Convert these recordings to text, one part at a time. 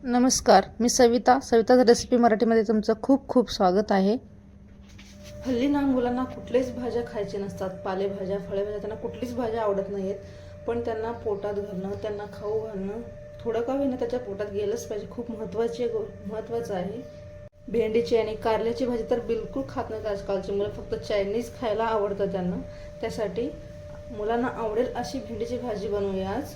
नमस्कार, मी सविताच रेसिपी मराठीमध्ये तुमचं खूप खूप स्वागत आहे। हल्ली ना मुलांना कुठल्याच भाज्या खायचे नसतात, पालेभाज्या फळभाज्या त्यांना कुठलीच भाज्या आवडत नाहीत, पण त्यांना पोटात घालणं, त्यांना खाऊ घालणं थोडं का होईना त्याच्या पोटात गेलंच पाहिजे, खूप महत्त्वाचं आहे। भेंडीची आणि कारल्याची भाजी तर बिलकुल खात नाहीत आजकालची मुलं, फक्त चायनीज खायला आवडतं त्यांना। त्यासाठी मुलांना आवडेल अशी भेंडीची भाजी बनवूया आज।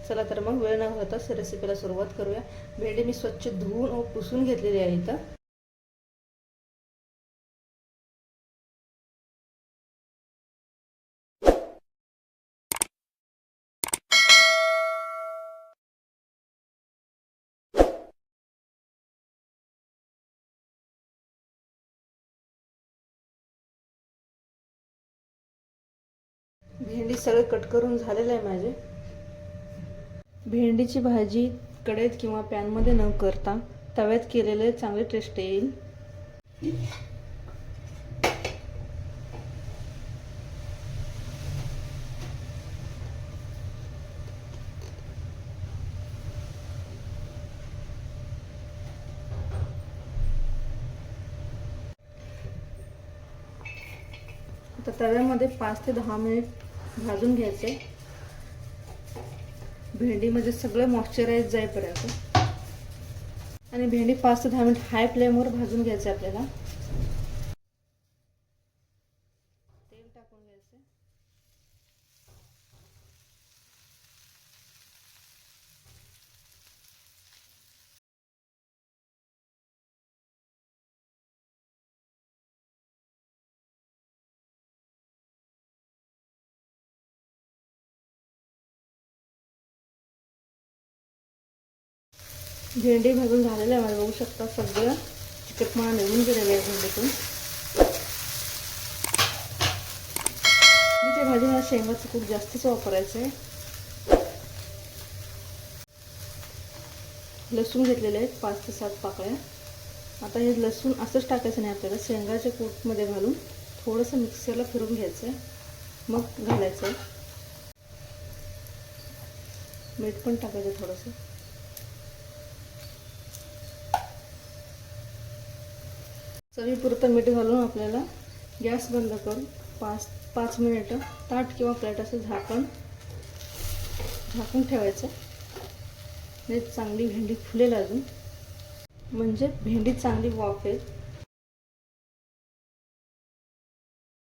चला तर मग वेळ न घालवता रेसिपीला सुरुवात करूया। भेंडी मी स्वच्छ धुवून व पुसून घेतलेली आहे इथं। भेंडी सगळे कट करून झालेलं आहे माझे। भेंडीची भाजी कढईत किंवा पॅनमध्ये न करता तव्यात केलेले चांगले टेस्ट येईल। आता तव्यामध्ये 5 ते 10 मिनिट भाजून घ्यायचे, भेंडीमध्ये सगळं मॉइश्चराइज जाईपर्यंत। आणि भेंडी 5 ते 10 मिनिट हाय फ्लेमवर भाजून घ्यायचे आपल्याला। तेल टाकून घ्यायचे, भेंडी भाजून झालेलं आहे, बघू शकता सगळं चिकटपणा निघून गेलेला आहे भेंडीतून। भेंडीच्या भाजीला शेंगाचं कूट जास्तीच वापरायचं आहे। लसूण घेतलेले आहेत 5 ते 7 पाकळ्या। आता हे लसूण असंच टाकायचं नाही आपल्याला, शेंगाच्या कूटमध्ये घालून थोडंसं मिक्सरला फिरून घ्यायचं आहे, मग घालायचं आहे। मीठ पण टाकायचं थोडंसं। चवीपुरतं मीठ घालून आपल्याला गॅस बंद करून 5 मिनिटं ताट किंवा प्लेट असं झाकून ठेवायचं। हे चांगली भेंडी फुलेल अजून, म्हणजे भेंडी चांगली वाफेल।